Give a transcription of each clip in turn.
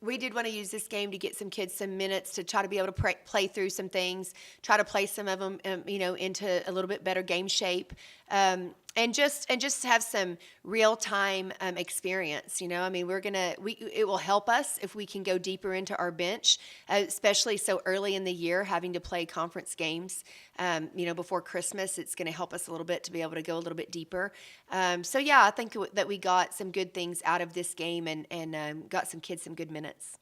we did want to use this game to get some kids some minutes to try to be able to play through some things, try to play some of them, into a little bit better game shape, and just have some real time experience. I mean, it will help us if we can go deeper into our bench, especially so early in the year, having to play conference games. Before Christmas, it's going to help us a little bit to be able to go a little bit deeper. So yeah, I think that we got some good things out of this game and got some kids some good minutes.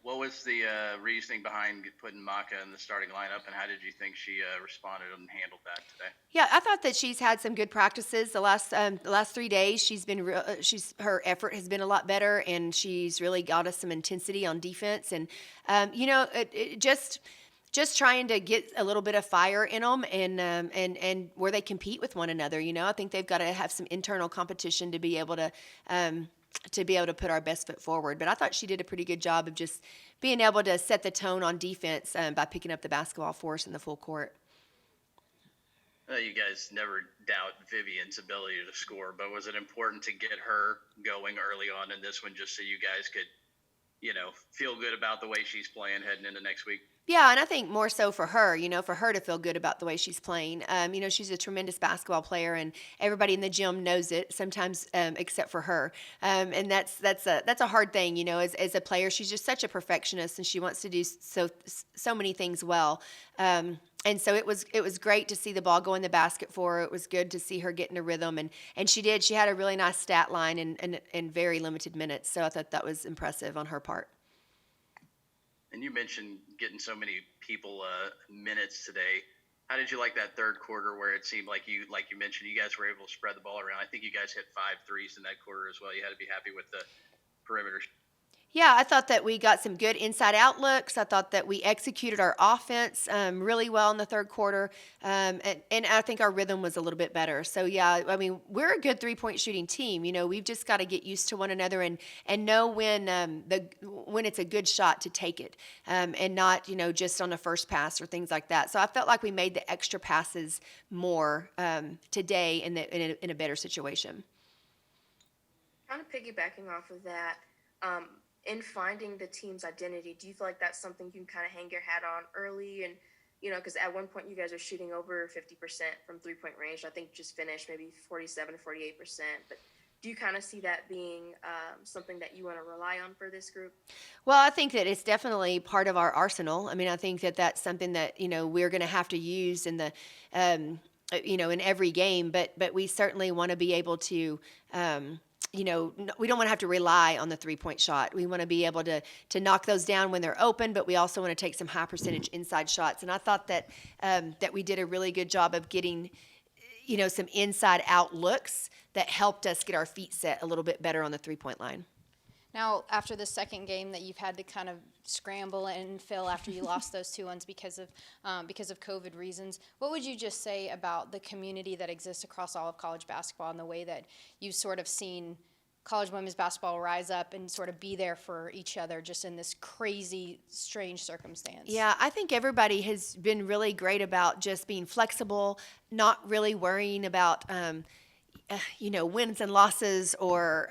What was the reasoning behind putting Maka in the starting lineup, and how did you think she responded and handled that today? Yeah, I thought that she's had some good practices the last 3 days. Her effort has been a lot better, and she's really got us some intensity on defense, and just trying to get a little bit of fire in them and where they compete with one another. I think they've got to have some internal competition to be able to put our best foot forward. But I thought she did a pretty good job of just being able to set the tone on defense by picking up the basketball for us in the full court. You guys never doubt Vivian's ability to score, but was it important to get her going early on in this one just so you guys could, feel good about the way she's playing heading into next week? Yeah, and I think more so for her, for her to feel good about the way she's playing. She's a tremendous basketball player, and everybody in the gym knows it. Sometimes, except for her, and that's a hard thing. As a player, she's just such a perfectionist, and she wants to do so many things well. And so it was great to see the ball go in the basket for her. It was good to see her get in a rhythm, and she did. She had a really nice stat line in very limited minutes. So I thought that was impressive on her part. And you mentioned getting so many people minutes today. How did you like that third quarter where it seemed like you mentioned, you guys were able to spread the ball around? I think you guys hit 5 threes in that quarter as well. You had to be happy with the perimeter. Yeah, I thought that we got some good inside-out looks. I thought that we executed our offense really well in the third quarter, and I think our rhythm was a little bit better. So, yeah, I mean, we're a good three-point shooting team. We've just got to get used to one another and know when it's a good shot to take it, and not, just on the first pass or things like that. So I felt like we made the extra passes more today in a better situation. Kind of piggybacking off of that, in finding the team's identity, do you feel like that's something you can kind of hang your hat on early? And, because at one point you guys are shooting over 50% from three-point range. I think just finished maybe 47 to 48%. But do you kind of see that being something that you want to rely on for this group? Well, I think that it's definitely part of our arsenal. I mean, I think that that's something that, we're going to have to use in the in every game. But we certainly want to be able to we don't want to have to rely on the three-point shot. We want to be able to knock those down when they're open, but we also want to take some high percentage inside shots. And I thought that that we did a really good job of getting, some inside out looks that helped us get our feet set a little bit better on the three-point line. Now, after the second game that you've had to kind of scramble and fill after you lost those 2 ones because of COVID reasons, what would you just say about the community that exists across all of college basketball and the way that you've sort of seen college women's basketball rise up and sort of be there for each other just in this crazy, strange circumstance? Yeah, I think everybody has been really great about just being flexible, not really worrying about wins and losses or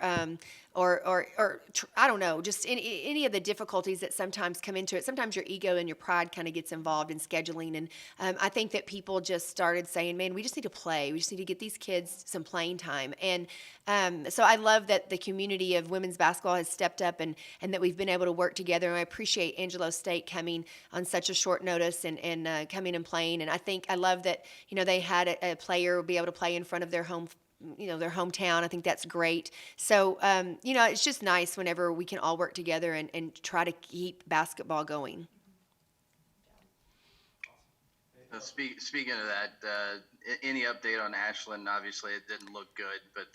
I don't know, just any of the difficulties that sometimes come into it. Sometimes your ego and your pride kind of gets involved in scheduling. And I think that people just started saying, man, we just need to play. We just need to get these kids some playing time. And so I love that the community of women's basketball has stepped up and that we've been able to work together. And I appreciate Angelo State coming on such a short notice and coming and playing. And I love that, they had a player be able to play in front of their hometown. I think that's great. So, it's just nice whenever we can all work together and try to keep basketball going. Speaking of that, any update on Ashlyn? Obviously, it didn't look good, but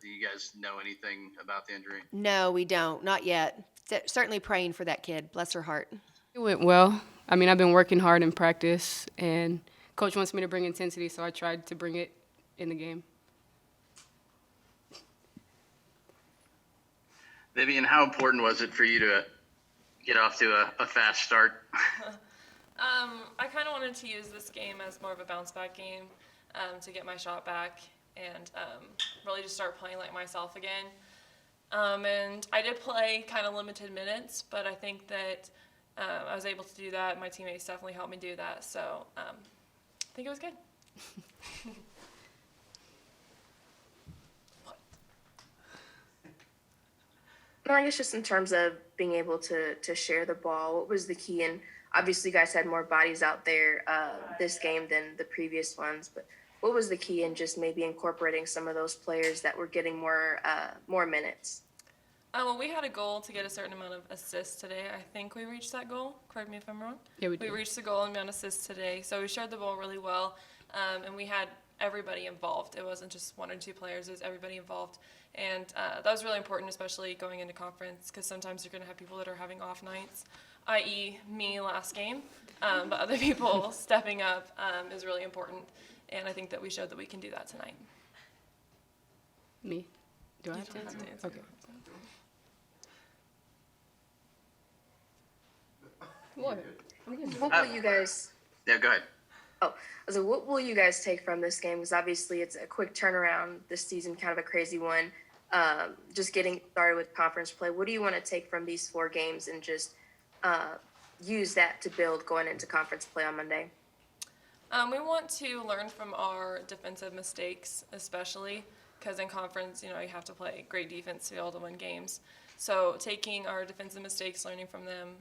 do you guys know anything about the injury? No, we don't. Not yet. Certainly praying for that kid. Bless her heart. It went well. I mean, I've been working hard in practice, and Coach wants me to bring intensity, so I tried to bring it in the game. Vivian, how important was it for you to get off to a fast start? I kind of wanted to use this game as more of a bounce-back game to get my shot back and really just start playing like myself again. And I did play kind of limited minutes, but I think that I was able to do that. My teammates definitely helped me do that, so I think it was good. No, I guess just in terms of being able to share the ball, what was the key? And obviously, you guys had more bodies out there this game than the previous ones, but what was the key in just maybe incorporating some of those players that were getting more minutes? Well, we had a goal to get a certain amount of assists today. I think we reached that goal. Correct me if I'm wrong. Yeah, we We did. reached the goal amount of assists today, so we shared the ball really well, and we had everybody involved. It wasn't just one or two players; it was everybody involved, and that was really important, especially going into conference, because sometimes you're going to have people that are having off nights, i.e., me last game, but other people stepping up is really important, and I think that we showed that we can do that tonight. Me? Do I You have to don't answer? have to answer. Okay. What will you guys? Yeah, go ahead. Oh, so what will you guys take from this game? Because obviously it's a quick turnaround this season, kind of a crazy one. Just getting started with conference play. What do you want to take from these 4 games and just use that to build going into conference play on Monday? We want to learn from our defensive mistakes, especially because in conference, you have to play great defense to be able to win games. So taking our defensive mistakes, learning from them.